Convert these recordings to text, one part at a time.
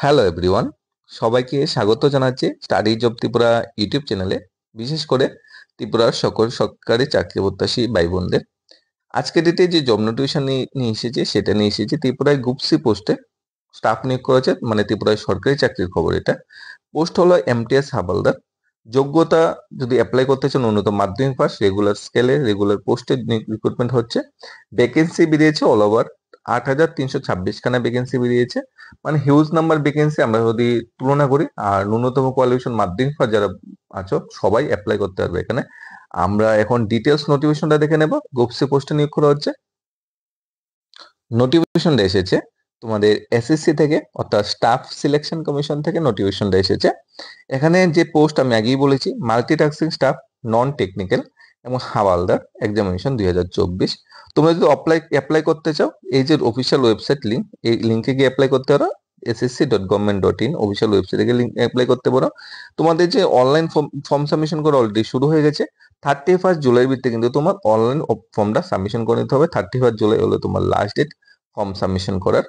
Hello everyone, সবাইকে স্বাগত জানাচ্ছি স্টাডি জব ত্রিপুরা ইউটিউব চ্যানেলে। বিশেষ করে ত্রিপুরার সকল সরকারি চাকরি প্রত্যাশী ভাই বোনদের আজকের ডেটে যে জব নোটিফিকেশন নিয়ে এসেছে সেটা নিয়ে এসেছে ত্রিপুরায় গ্রুপ সি পোস্টে স্টাফ নিয়োগ করেছে, মানে ত্রিপুরায় সরকারি চাকরির খবর। এটা পোস্ট হলো এমটিএস হাবালদার। যোগ্যতা যদি অ্যাপ্লাই করতে চান ন্যূনতম মাধ্যমিক পাস, রেগুলার স্কেলে রেগুলার পোস্টে রিক্রুটমেন্ট হচ্ছে। ভ্যাকেন্সি বেরিয়েছে অল ওভার 8,326 খানা ভ্যাকেন্সি বেরিয়েছে, মানে হিউজ নাম্বার ভ্যাকেন্সি আমরা যদি তুলনা করি। আর ন্যূনতম কোয়ালিফিকেশন মাধ্যমিক পাস যারা আছো সবাই অ্যাপ্লাই করতে পারবে এখানে। আমরা এখন ডিটেলস নোটিফিকেশনটা দেখে নেব। গ্রুপ সি পোস্টে নিয়োগ করা হচ্ছে। নোটিফিকেশনটা এসেছে তোমাদের এসএসসি থেকে, অর্থাৎ স্টাফ সিলেকশন কমিশন থেকে নোটিফিকেশনটা এসেছে। এখানে যে পোস্ট আমি আগেই বলেছি, মাল্টিটাস্কিং স্টাফ, নন টেকনিক্যাল এবং হাওয়ালদার এক্সামিনেশন 2024। তোমরা যদি অ্যাপ্লাই করতে চাও, এই যে অফিসিয়াল ওয়েবসাইট লিঙ্ক, এই লিঙ্কে গিয়ে অ্যাপ্লাই করতে পারো। ssc.government.in অফিসিয়াল ওয়েবসাইটে গিয়ে অ্যাপ্লাই করতে পারো। তোমাদের যে অনলাইন ফর্ম সাবমিশন করা অলরেডি শুরু হয়ে গেছে। 31 জুলাইয়ের ভিত্তিতে কিন্তু তোমার অনলাইন ফর্মটা সাবমিশন করে নিতে হবে। 31 জুলাই হলো তোমার লাস্ট ডেট ফর্ম সাবমিশন করার।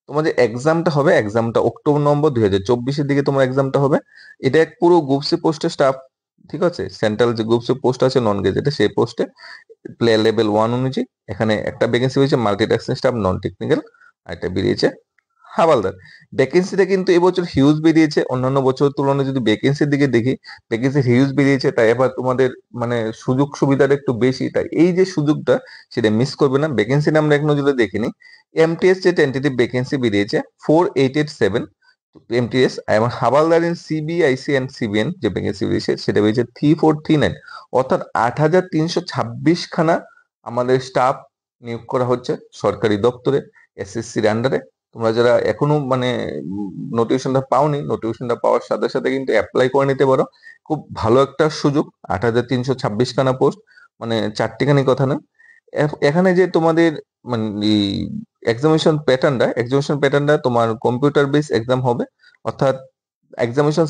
তোমাদের এক্সামটা হবে, এক্সামটা অক্টোবর-নভেম্বর 2024-এর দিকে তোমার এক্সামটা হবে। এটা এক পুরো গ্রুপ সি পোস্টের স্টাফ, ঠিক আছে। সেন্ট্রাল যে গ্রুপ সি পোস্ট আছে নন গেজেটে, সেই পোস্টে প্লেয়ার লেভেল 1 অনুযায়ী এখানে একটা ভ্যাকেন্সি হয়েছে মাল্টিটাস্কিং স্টাফ নন টেকনিক্যাল, আর এটা বেরিয়েছে হাবালদার। ভ্যাকেন্সিটা কিন্তু এবছর হিউজ বেরিয়েছে। অন্যান্য বছরের তুলনায় যদি ভ্যাকেন্সির দিকে দেখি, ভ্যাকেন্সি হিউজ বেরিয়েছে। তাই এবার তোমাদের মানে সুযোগ সুবিধাটা একটু বেশি। তাই এই যে সুযোগটা, সেটা মিস করবে না। ভ্যাকেন্সিটা আমরা এক নজরে দেখিনি। এমটিএস যে টেন্টেটিভ ভ্যাকেন্সি বেরিয়েছে 4887 এমটিএস, এবং havaldar in CBIC and CBN যে ভ্যাকেন্সি বেরিয়েছে সেটা বেরিয়েছে 3439, অর্থাৎ 8,326 খানা আমাদের স্টাফ নিয়োগ করা হচ্ছে সরকারি দপ্তরে এসএসসির আন্ডারে। তোমরা যারা এখনো মানে নোটিফিকেশনটা পাওনি, নোটিফিকেশনটা পাওয়ার সাথে সাথে কিন্তু অ্যাপ্লাই করে নিতে পারো। খুব ভালো একটা সুযোগ। 8,326 খানা পোস্ট, মানে চারটিখানি কথা না। এখানে যে তোমাদের মানে এক্সামিনেশন প্যাটার্নটা তোমার কম্পিউটার বেস এক্সাম হবে, অর্থাৎ এক্সামিনেশন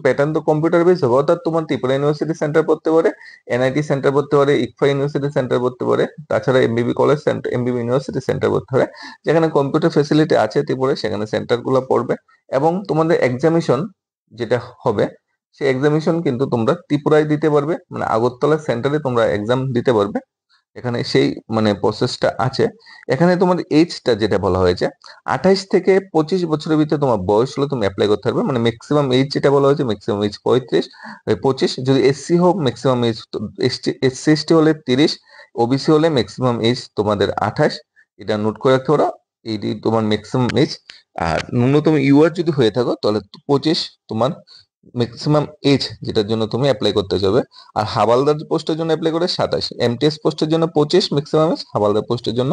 প্যাটার্ন তো কম্পিউটার বেস হবে। অর্থাৎ তোমার ত্রিপুরা ইউনিভার্সিটি সেন্টার পড়তে পারে, এনআইটি সেন্টার পড়তে পারে, ইকফা ইউনিভার্সিটি সেন্টার পড়তে পারে, তাছাড়া এমবিবি কলেজ সেন্টার, এমবিবি ইউনিভার্সিটি সেন্টার পড়তে পারে। যেখানে কম্পিউটার ফেসিলিটি আছে ত্রিপুরায়, সেখানে সেন্টারগুলো পড়বে। এবং তোমাদের এক্সামিনেশন যেটা হবে, সেই এক্সামিনেশন কিন্তু তোমরা ত্রিপুরায় দিতে পারবে, মানে আগরতলা সেন্টারে তোমরা এক্সাম দিতে পারবে। এখানে সেই মানে প্রসেসটা আছে। এখানে তোমার এজটা যেটা বলা হয়েছে, 28 থেকে 25 বছরের ভিতরে তোমার বয়স হলে তুমি অ্যাপ্লাই করতে পারবে। মানে ম্যাক্সিমাম এজ যেটা বলা হয়েছে, ম্যাক্সিমাম এজ 25। যদি এসসি হোক ম্যাক্সিমাম এজ, এসসি এসটি হলে 30, ওবিসি হলে ম্যাক্সিমাম এজ তোমাদের 28। এটা নোট করে রাখতে পারো, এইটি তোমার ম্যাক্সিমাম এজ। আর ন্যূনতম ইউআর যদি হয়ে থাকো তাহলে 25 তোমার ম্যাক্সিমাম এজ, যেটার জন্য তুমি অ্যাপ্লাই করতে যাবে। আর হাবালদার পোস্টের জন্য অ্যাপ্লাই করে 27, এমটিএস পোস্টের জন্য 25 ম্যাক্সিমাম এজ, হাবালদার পোস্টের জন্য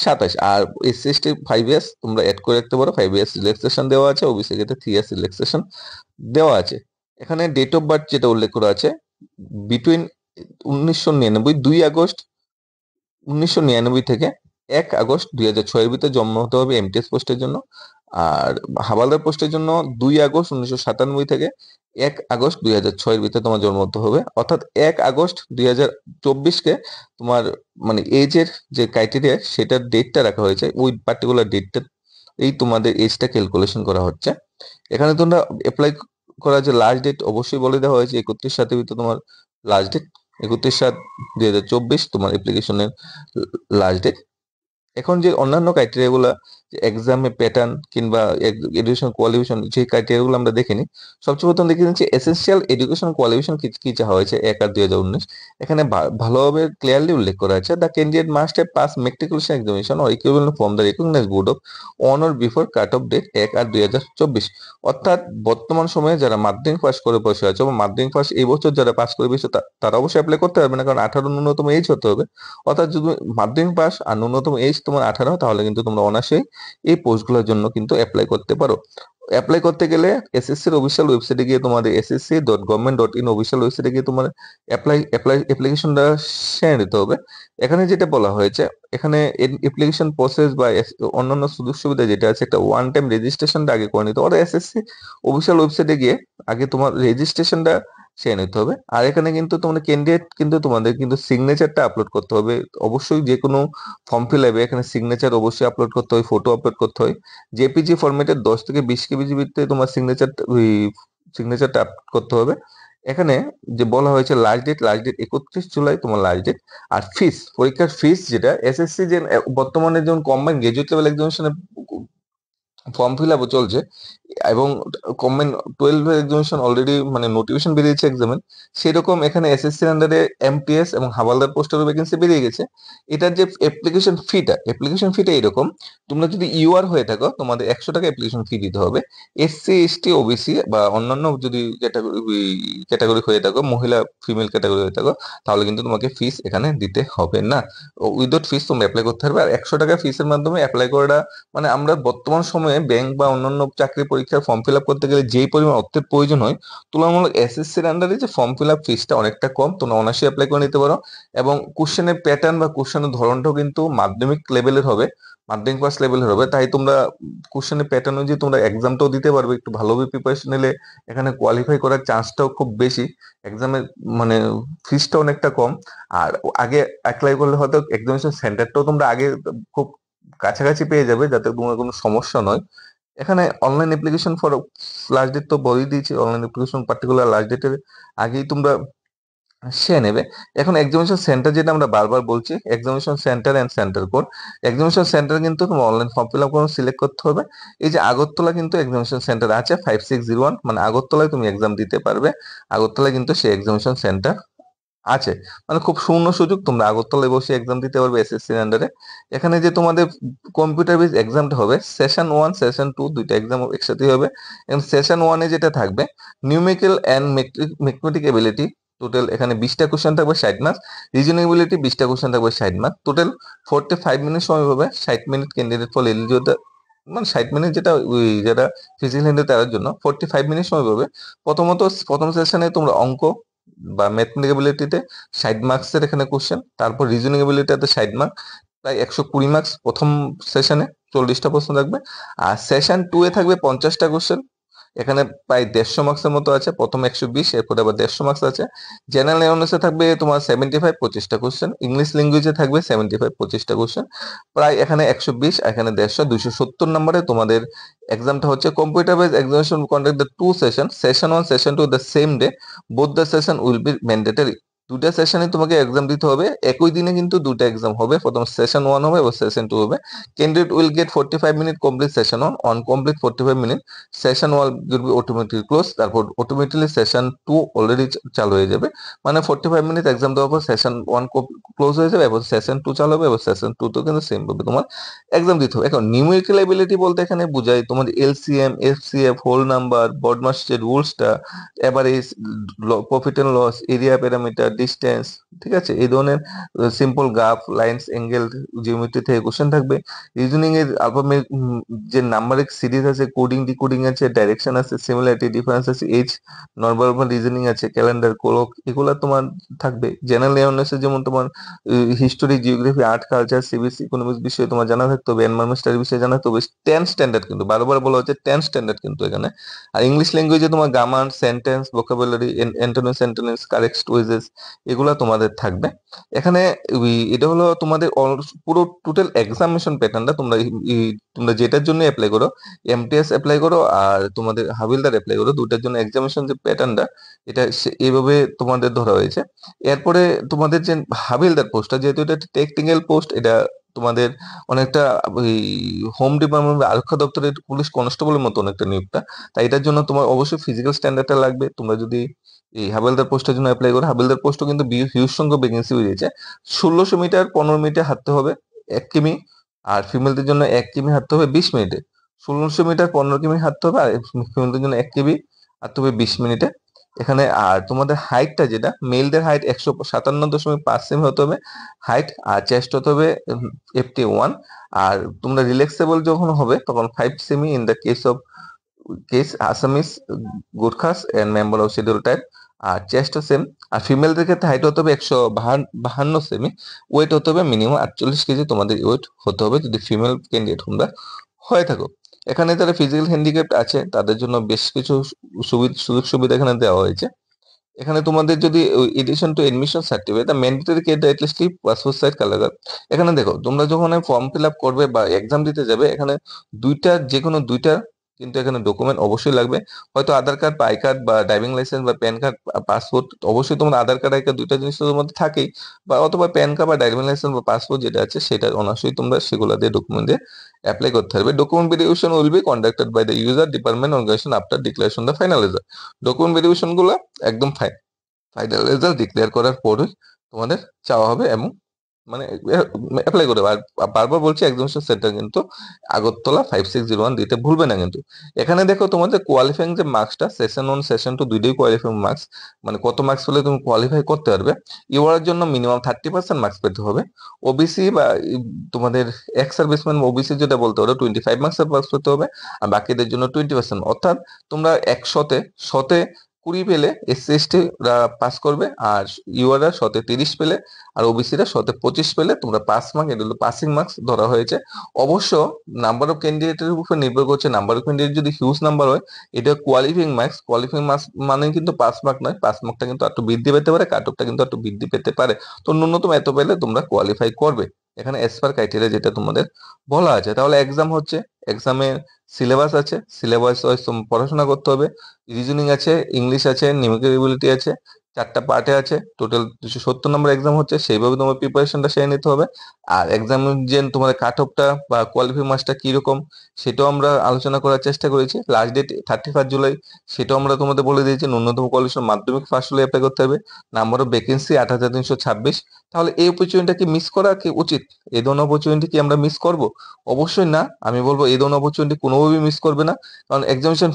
27। আর এসসি এসটি 5 ইয়ার্স তোমরা অ্যাড করে রাখতে পারো। 5 ইয়ার্স রিল্যাক্সেশন দেওয়া আছে, ওবিসি ক্ষেত্রে 3 ইয়ার্স রিল্যাক্সেশন দেওয়া আছে। এখানে ডেট অফ বার্থ যেটা উল্লেখ করা আছে, বিটুইন 1999 2 আগস্ট 1999 থেকে 1 আগস্ট 2006 এর ভিতরে জন্ম হতে হবে এমটিএস পোস্টের জন্য। আর হাবালদার পোস্টের জন্য 2 আগস্ট 1997 থেকে 1 আগস্ট 2006 এর ভিতরে তোমার জন্ম হতে হবে। অর্থাৎ 1 আগস্ট 2024-কে তোমার মানে এজের যে ক্রাইটেরিয়া, সেটার ডেটটা রাখা হয়েছে, ওই পার্টিকুলার ডেটটা এই তোমাদের এজটা ক্যালকুলেশন করা হচ্ছে। এখানে তোমরা অ্যাপ্লাই করার যে লাস্ট ডেট অবশ্যই বলে দেওয়া হয়েছে 31/7 ভিতরে তোমার লাস্ট ডেট। 31/7/2024 তোমার অ্যাপ্লিকেশনের লাস্ট ডেট। এখন যে অন্যান্য ক্রাইটেরিয়া গুলা, এক্সামে প্যাটার্ন কিংবা এডুকেশন কোয়ালিফিকেশন, যে ক্রাইটেরিয়া গুলো আমরা দেখিনি। সবচেয়ে প্রথম দেখে নিচ্ছি এসেনশিয়াল এডুকেশন কোয়ালিফিকেশন কি চাওয়া হয়েছে 1/8/2019। এখানে ভালোভাবে ক্লিয়ারলি উল্লেখ করা আছে, the candidate must have pass matriculation examination or equivalent from the recognise board of on or before cut off date 1/8/2024। অর্থাৎ বর্তমান সময়ে যারা মাধ্যমিক পাস করে বসে আছে বা মাধ্যমিক পাস এই বছর যারা পাস করে বসে, তারা অবশ্যই অ্যাপ্লাই করতে পারবে না, কারণ 18 ন্যূনতম এজ হতে হবে। অর্থাৎ যদি মাধ্যমিক পাস আর ন্যূনতম এজ তোমার 18, তাহলে কিন্তু তোমরা অনায়াসেই এই পোস্টগুলোর জন্য কিন্তু অ্যাপ্লাই করতে পারো। অ্যাপ্লাই করতে গেলে এসএসসির অফিসিয়াল ওয়েবসাইটে গিয়ে, তোমাদের ssc.government.in অফিসিয়াল ওয়েবসাইটে গিয়ে তোমার অ্যাপ্লিকেশনটা সেরে নিতে হবে। এখানে যেটা বলা হয়েছে, এখানে অ্যাপ্লিকেশন প্রসেস বা অন্যান্য সুযোগ সুবিধা যেটা আছে, একটা ওয়ান টাইম রেজিস্ট্রেশনটা আগে করে নিতে হবে। এসএসসি অফিসিয়াল ওয়েবসাইটে গিয়ে আগে তোমার রেজিস্ট্রেশনটা সে নিতে হবে। আর এখানে কিন্তু তোমাদের ক্যান্ডিডেট কিন্তু তোমাদের কিন্তু সিগনেচারটা আপলোড করতে হবে। অবশ্যই যে কোনো ফর্ম ফিল আপে এখানে সিগনেচার অবশ্যই আপলোড করতে হয়, ফটো আপলোড করতে হয়। জেপিজি ফরম্যাটে 10 থেকে 20 কেবির ভিতরে তোমার সিগনেচারটা আপলোড করতে হবে। এখানে যে বলা হয়েছে লাস্ট ডেট 31 জুলাই তোমার লাস্ট ডেট। আর পরীক্ষার ফিস যেটা এসএসসি যে বর্তমানে যেমন কম্বাইন গ্রাজুয়েট লেভেল এক্সামিনেশনে ফর্ম ফিল আপ চলছে, এবং কম্বাইন 12 এক্সামিনেশন অলরেডি মানে নোটিফিকেশন বেরিয়েছে এক্সামের, সেরকম এখানে এসএসসির আন্ডারে এমটিএস এবং হাওয়ালদার পোস্টের ভ্যাকেন্সি বেরিয়ে গেছে। এটার যে অ্যাপ্লিকেশন ফিটা এরকম, তোমরা যদি ইউআর হয়ে থাকো তোমাদের 100 টাকা অ্যাপ্লিকেশন ফি দিতে হবে। এসসি এসটি ওবিসি বা অন্যান্য যদি ক্যাটাগরি হয়ে থাকো, মহিলা ফিমেল ক্যাটাগরি হয়ে থাকো, তাহলে কিন্তু তোমাকে ফিস এখানে দিতে হবে না। উইদাউট ফিস তোমরা অ্যাপ্লাই করতে পারবে। আর 100 টাকা ফিসের মাধ্যমে অ্যাপ্লাই করাটা মানে আমরা বর্তমান সময়ে ব্যাংক বা অন্যান্য চাকরি পরীক্ষার ফর্ম ফিল আপ করতে গেলে যেই পরিমাণ অর্থের প্রয়োজন হয়, তুলনামূলক এসএসসির আন্ডারে যে ফর্ম ফিল আপ ফিসটা অনেকটা কম, তোমরা অনায়াসে অ্যাপ্লাই করে নিতে পারো। এবং কোশ্চেনের প্যাটার্ন বা কোশ্চেনের ধরনটাও কিন্তু মাধ্যমিক লেভেলের হবে, মাধ্যমিক পাস লেভেলের হবে। তাই তোমরা কোশ্চেনের প্যাটার্ন অনুযায়ী তোমরা এক্সামটাও দিতে পারবে। একটু ভালোভাবে প্রিপারেশন নিলে এখানে কোয়ালিফাই করার চান্সটাও খুব বেশি। এক্সামের মানে ফিসটা অনেকটা কম। আর আগে অ্যাপ্লাই করলে হয়তো এক্সামিনেশন সেন্টারটাও তোমরা আগে খুব কাছাকাছি পেয়ে যাবে, যাতে তোমার কোনো সমস্যা নয়। এখানে online application for last date তো বলেই দিয়েছি, অনলাইন অ্যাপ্লিকেশন পার্টিকুলার লাস্ট ডেটের আগেই তোমরা সে নেবে। এখন এক্সামিনেশন সেন্টার যেটা আমরা বারবার বলছি, examination centre and centre code. Examination centre কিন্তু তোমার অনলাইন ফর্ম ফিল আপ করে সিলেক্ট করতে হবে। এই যে আগরতলা কিন্তু এক্সামিনেশন সেন্টার আছে 5601, মানে আগরতলায় তুমি এক্সাম দিতে পারবে। আগরতলায় কিন্তু সেই এক্সামিনেশন সেন্টার আছে। মানে খুব শূন্য সুযোগ, তোমরা আগরতলায় বসে এক্সাম দিতে পারবে এসএসসির আন্ডারে। এখানে যে তোমাদের কম্পিউটার বেস এক্সামটা হবে, সেশন 1 সেশন 2 দুইটা এক্সাম একসাথেই হবে। এবং সেশন 1 এ যেটা থাকবে numerical and mathematic ability, total এখানে 20টা কোশ্চেন থাকবে 60 মার্কস। রিজনিং এবিলিটি 20টা কোশ্চেন থাকবে 60 মার্কস। টোটাল 45 মিনিট সময় পাবে। 60 মিনিট ক্যান্ডিডেট ফর এলিজিবল, মানে 60 মিনিট যেটা যারা ফিজিক্যাল হ্যান্ডেল তাদের জন্য 45 মিনিট সময় পাবে। প্রথমত প্রথম সেশনে তোমরা অঙ্ক বা ম্যাথমেটিক এবিলিটিতে 60 মার্কসের এখানে কোশ্চেন, তারপর রিজনিং এবিলিটিতে 60 মার্ক, প্রায় 120 মার্কস প্রথম সেশনে। 40টা প্রশ্ন থাকবে। আর সেশন 2 এ থাকবে 50টা কোশ্চেন। এখানে প্রায় 150 মার্কসের মতো আছে, প্রথম 120, এরপরে আবার 150 মার্কস আছে। জেনারেল অ্যাওয়ারনেসে থাকবে তোমার 75 25টা কোশ্চেন। ইংলিশ ল্যাঙ্গুয়েজে থাকবে 75 25টা কোশ্চেন। প্রায় এখানে 120, এখানে 150, 270 নম্বরে তোমাদের এক্সামটা হচ্ছে। Computer base examination conduct the 2 session, session 1 session 2 the same day, both the session will be mandatory. দুটা সেশনে তোমাকে এক্সাম দিতে হবে, একই দিনে কিন্তু দুটা এক্সাম হবে। প্রথম সেশন 1 হবে এবং সেশন 2 হবে। Candidate will get 45 minute complete session 1 on complete 45 minute, session 1 will be automatically close, তারপর অটোমেটিক্যালি সেশন 2 অলরেডি চালু হয়ে যাবে। মানে 45 মিনিট এক্সাম দেওয়ার পর সেশন 1 ক্লোজ হয়ে যাবে এবং সেশন 2 চালু হবে, এবং সেশন 2 তো কিন্তু সেম ভাবে তোমার এক্সাম দিতে হবে। এখন নিউমেরিক্যাল এবিলিটি বলতে এখানে বোঝায় তোমার LCM, FCF, whole number, BODMAS যে রুলসটা, average, profit and loss, area parameter, distance, ঠিক আছে, এই ধরনের simple graph, lines, angle, geometry থেকে কোশ্চেন থাকবে। রিজনিং এর আলফাবেট যে নাম্বারিক সিরিজ আছে, কোডিং ডিকোডিং আছে, ডাইরেকশন আছে, সিমিলারিটি ডিফারেন্স আছে, এজ, নরমাল রিজনিং আছে, ক্যালেন্ডার, কোলক, এগুলা তোমার থাকবে। জেনারেল অ্যাওয়ারনেস যেমন তোমার history, geography, art, culture, civics, economics বিষয়ে তোমার জানা থাকতে হবে। এনভায়রনমেন্ট স্টাডি বিষয়ে জানা থাকতে হবে। 10 স্ট্যান্ডার্ড কিন্তু বারবার বলা হচ্ছে 10 স্ট্যান্ডার্ড কিন্তু এখানে। আর ইংলিশ ল্যাঙ্গুয়েজে তোমার grammar, sentence, vocabulary, antonym, sentence, correct wages, এগুলা তোমাদের থাকবে এখানে। এটা হলো তোমাদের পুরো টোটাল এক্সামিনেশন প্যাটার্নটা। তোমরা যেটার জন্য অ্যাপ্লাই করো, এমটিএস অ্যাপ্লাই করো আর তোমাদের হাবিলদার অ্যাপ্লাই করো, দুটার জন্য এক্সামিনেশন যে প্যাটার্নটা, এটা এইভাবে তোমাদের ধরা হয়েছে। এরপরে তোমাদের যে হাবিলদার পোস্টটা, যেহেতু এটা টেকনিক্যাল পোস্ট, এটা তোমাদের অনেকটা ওই হোম ডিপার্টমেন্ট বা আরক্ষা দপ্তরের পুলিশ কনস্টেবলের মতো অনেকটা নিয়োগটা। তাই এটার জন্য তোমার অবশ্যই ফিজিক্যাল স্ট্যান্ডার্ডটা লাগবে। তোমরা যদি এই হাবিলদার পোস্টের জন্য অ্যাপ্লাই করো, হাবিলদার পোস্টও কিন্তু হিউজ সংখ্যক ভ্যাকেন্সি বেরিয়েছে। 1600 মিটার 15 মিনিটে হাঁটতে হবে 1 কিমি। আর ফিমেলদের জন্য 1 কিমি হাঁটতে হবে 20 মিনিটে। 1600 মিটার 15 কিমি হাঁটতে হবে, আর ফিমেলদের জন্য 1 কিমি হাঁটতে হবে 20 মিনিটে। এখানে আর তোমাদের হাইটটা যেটা, মেলদের হাইট 157.5 সেমি হতে হবে হাইট, আর চেস্ট হতে হবে 51। আর তোমরা রিল্যাক্সেবল যখন হবে তখন 5 সেমি in the case Assamese, Gorkhas and member of scheduled type. আর চেস্টও সেম। আর ফিমেলদের ক্ষেত্রে হাইট হতে হবে 152 সেমি, ওয়েট হতে হবে মিনিমাম 48 কেজি তোমাদের ওয়েট হতে হবে যদি ফিমেল ক্যান্ডিডেট তোমরা হয়ে থাকো। এখানে যারা ফিজিক্যাল হ্যান্ডিক্যাপ আছে তাদের জন্য বেশ কিছু সুযোগ সুবিধা এখানে দেওয়া হয়েছে। এখানে তোমাদের যদি addition to admission certificate the mandatory কেট অ্যাটলিস্ট পাসপোর্ট সাইজ কালার। এখানে দেখো তোমরা যখন ফর্ম ফিল আপ করবে বা এক্সাম দিতে যাবে, এখানে দুইটা, যে কোনো দুইটা কিন্তু এখানে ডকুমেন্ট অবশ্যই লাগবে। হয়তো আধার কার্ড বা আই কার্ড বা ড্রাইভিং লাইসেন্স বা প্যান কার্ড, পাসপোর্ট, অবশ্যই তোমার আধার কার্ড আই কার্ড দুইটা জিনিস তোমার মধ্যে থাকেই, বা অথবা প্যান কার্ড বা ড্রাইভিং লাইসেন্স বা পাসপোর্ট যেটা আছে সেটা অবশ্যই তোমরা সেগুলো দিয়ে ডকুমেন্ট দিয়ে অ্যাপ্লাই করতে পারবে। Document verification will be conducted by the user department organisation after declaration the final result. Document verification গুলো একদম ফাইনাল রেজাল্ট ডিক্লেয়ার করার পরই তোমাদের চাওয়া হবে এবং মানে অ্যাপ্লাই করে। আর বারবার বলছি এক্সামিনেশন সেন্টার কিন্তু আগরতলা 5601 দিতে ভুলবে না কিন্তু। এখানে দেখো তোমাদের কোয়ালিফাইং যে মার্কসটা, সেশন 1 সেশন 2 দুইটাই কোয়ালিফাইং মার্কস, মানে কত মার্কস পেলে তুমি কোয়ালিফাই করতে পারবে। ইওয়ার জন্য মিনিমাম 30% মার্কস পেতে হবে। ওবিসি বা তোমাদের এক্স সার্ভিসম্যান ওবিসি যেটা বলতে পারো 25 মার্কস পেতে হবে, আর বাকিদের জন্য 20%। অর্থাৎ তোমরা 100-তে 20 পেলে এসসি এসটি পাস করবে, আর ইউআররা 30 পেলে, আর ওবিসিরা 25 পেলে তোমরা পাস মার্ক, এটা হলো পাসিং মার্কস ধরা হয়েছে। অবশ্য নাম্বার অফ ক্যান্ডিডেটের উপর নির্ভর করছে। নাম্বার অফ ক্যান্ডিডেট যদি হিউজ নাম্বার হয়, এটা কোয়ালিফাইং মার্কস মানে কিন্তু পাস মার্ক নয়। পাস মার্কটা কিন্তু একটু বৃদ্ধি পেতে পারে, কাট অফটা কিন্তু একটু বৃদ্ধি পেতে পারে। তো ন্যূনতম এত পেলে তোমরা কোয়ালিফাই করবে এখানে এস পার ক্রাইটেরিয়া যেটা তোমাদের বলা আছে। তাহলে এক্সাম হচ্ছে, এক্সামে সিলেবাস আছে, সিলেবাস পড়াশোনা করতে হবে। রিজনিং আছে, ইংলিশ আছে, নিউমেরিক্যাল এবিলিটি আছে, 4টা পার্টে আছে, টোটাল 270 নম্বর এক্সাম হচ্ছে। সেইভাবে তোমার প্রিপারেশনটা সেরে নিতে হবে। আর এক্সাম যে তোমাদের কাট অফটা বা কোয়ালিফাই মার্কসটা কিরকম সেটাও আমরা আলোচনা করার চেষ্টা করেছি। লাস্ট ডেট 31 জুলাই, সেটাও আমরা তোমাদের বলে দিয়েছি। ন্যূনতম কোয়ালিফিকেশন মাধ্যমিক ফার্স্ট হলে অ্যাপ্লাই করতে হবে। Number of vacancy 8,326। তাহলে এই অপরচুনিটিটা কি মিস করা কি উচিত? এই ধরনের অপরচুনিটি কি আমরা মিস করব? অবশ্যই না। আমি বলবো এই ধরনের অপরচুনিটি কোনোভাবেই মিস করবে না, কারণ এক্সামিনেশন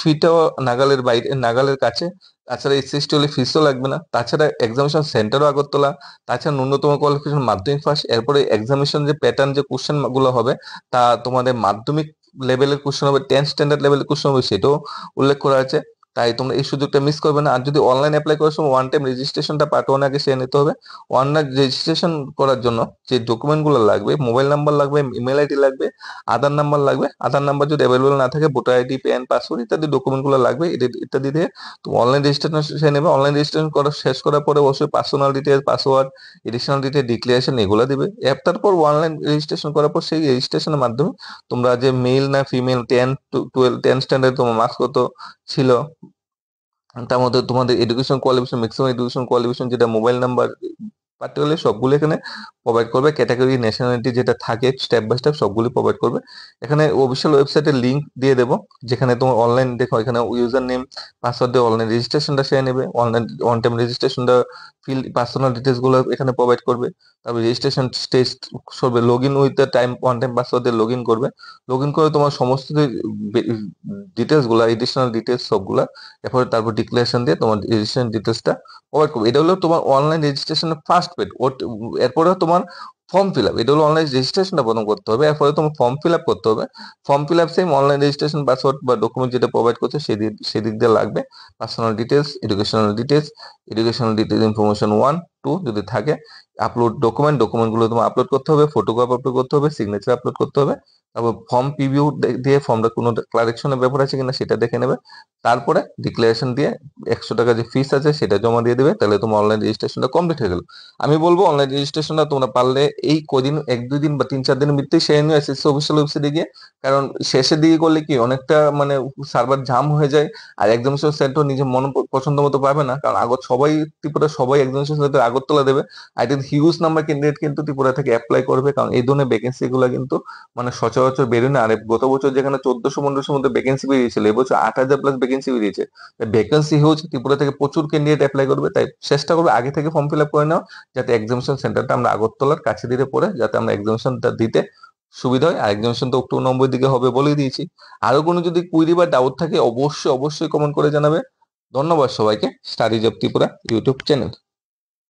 ফিটাও নাগালের বাইরে, নাগালের কাছে। তাছাড়া এসএসটি হলে ফিসও লাগবে না। তাছাড়া এক্সামিনেশন সেন্টারও আগরতলা। তাছাড়া ন্যূনতম কোয়ালিফিকেশন মাধ্যমিক পাস। এরপরে এক্সামিনেশন যে প্যাটার্ন, যে কোশ্চেন গুলো হবে, তা তোমাদের মাধ্যমিক লেভেলের কোশ্চেন হবে, 10 স্ট্যান্ডার্ড লেভেলের কোশ্চেন হবে, সেটাও উল্লেখ করা আছে। তাই তোমরা এই সুযোগটা মিস করবে না। আর যদি অনলাইন অ্যাপ্লাই করার সময় ওয়ান টাইম রেজিস্ট্রেশনটা পার্ট 1 আগে সেরে নিতে হবে। অনলাইন রেজিস্ট্রেশন করার জন্য যে ডকুমেন্ট গুলো লাগবে, মোবাইল নাম্বার লাগবে, ইমেল আইডি লাগবে, আধার নাম্বার লাগবে। আধার নাম্বার যদি অ্যাভেলেবল না থাকে, ভোটার আইডি, প্যান, পাসপোর্ট ইত্যাদি ডকুমেন্ট গুলো লাগবে। ইত্যাদি দিয়ে তুমি অনলাইন রেজিস্ট্রেশন সেরে নেবে। অনলাইন রেজিস্ট্রেশন করা শেষ করার পরে অবশ্যই personal details, password, additional detail, declaration এগুলো দিবে। তারপর অনলাইন রেজিস্ট্রেশন করার পর সেই রেজিস্ট্রেশনের মাধ্যমে তোমরা যে মেল না ফিমেল, 10 স্ট্যান্ডার্ড তোমার মার্কস কত ছিল, তার মধ্যে তোমাদের education qualification, maximum education qualification যেটা, মোবাইল নাম্বার, পার্টিকুলারলি সবগুলো এখানে প্রোভাইড করবে। ক্যাটাগরি, ন্যাশনালিটি যেটা থাকে স্টেপ বাই স্টেপ সবগুলি প্রোভাইড করবে। এখানে অফিসিয়াল ওয়েবসাইটের লিংক দিয়ে দেবো, যেখানে তোমার অনলাইন দেখো, এখানে ইউজার নেম, পাসওয়ার্ড দিয়ে অনলাইন রেজিস্ট্রেশনটা সেরে নেবে। অনলাইন অন টাইম রেজিস্ট্রেশনটা ফিল, পার্সোনাল ডিটেলস গুলো এখানে প্রোভাইড করবে। তারপর রেজিস্ট্রেশন স্টেজ করবে, log in with the time, one time password দিয়ে লগ ইন করবে। লগ ইন করে তোমার সমস্ত ডিটেলস গুলা, এডিশনাল ডিটেলস সবগুলা, এরপর তারপর ডিক্লারেশন দিয়ে তোমার রেজিস্ট্রেশন ডিটেলসটা প্রোভাইড করবে। এটা হলো তোমার অনলাইন রেজিস্ট্রেশনের ফার্স্ট পেজ। এরপরে তোমার ফর্ম ফিল আপ, এটা হলো অনলাইন রেজিস্ট্রেশনটা প্রথম করতে হবে, এরপরে তোমার ফর্ম ফিল আপ করতে হবে। Form fill up same online registration, password বা ডকুমেন্ট যেটা প্রোভাইড করছে সেদিক দিয়ে লাগবে। Personal details, educational details information 1-2 যদি থাকে, আপলোড ডকুমেন্ট গুলো তোমার আপলোড করতে হবে, ফটোগ্রাফ আপলোড করতে হবে, সিগনেচার আপলোড করতে হবে। তারপর ফর্ম প্রিভিউ দিয়ে ফর্মটা কোনো কারেকশনের ব্যাপার আছে কিনা সেটা দেখে নেবে। তারপরে ডিক্লারেশন দিয়ে 100 টাকা যে ফিস আছে সেটা জমা দিয়ে দেবে। তাহলে তোমার অনলাইন রেজিস্ট্রেশনটা কমপ্লিট হয়ে গেল। আমি বলবো অনলাইন রেজিস্ট্রেশনটা তোমরা পারলে এই কদিন, 1-2 দিন বা 3-4 দিনের ভিতরেই সেরে নিও এসএসসি অফিসিয়াল ওয়েবসাইটে গিয়ে। কারণ শেষের দিকে করলে কি অনেকটা মানে সার্ভার জাম হয়ে যায়, আর এক্সামিনেশন সেন্টার নিজের মন পছন্দ মতো পাবে না। কারণ সবাই ত্রিপুরা সবাই এক্সামিনেশন সেন্টার আগরতলা দেবে। I think huge number candidate কিন্তু ত্রিপুরা থেকে অ্যাপ্লাই করবে, কারণ এই ধরনের ভ্যাকেন্সি গুলো কিন্তু মানে সচরাচর বেরোয় না। আর গত বছর যেখানে 1400-1500 মধ্যে ভ্যাকেন্সি বেরিয়েছিল, এবছর 8,000 প্লাস ভ্যাকেন্সি বেরিয়েছে। ভ্যাকেন্সি হিউজ, ত্রিপুরা থেকে প্রচুর ক্যান্ডিডেট অ্যাপ্লাই করবে। তাই চেষ্টা করবে আগে থেকে ফর্ম ফিল আপ করে নাও, যাতে এক্সামিনেশন সেন্টারটা আমরা আগরতলার কাছে দিতে পড়ে, যাতে আমরা এক্সামিনেশনটা দিতে সুবিধা হয়। আর এক্সামিনেশন তো অক্টোবর নভেম্বর দিকে হবে বলেই দিয়েছি। আরো কোনো যদি কুইরি বা ডাউট থাকে অবশ্যই অবশ্যই কমেন্ট করে জানাবে। ধন্যবাদ সবাইকে। Studies of Tripura YouTube channel.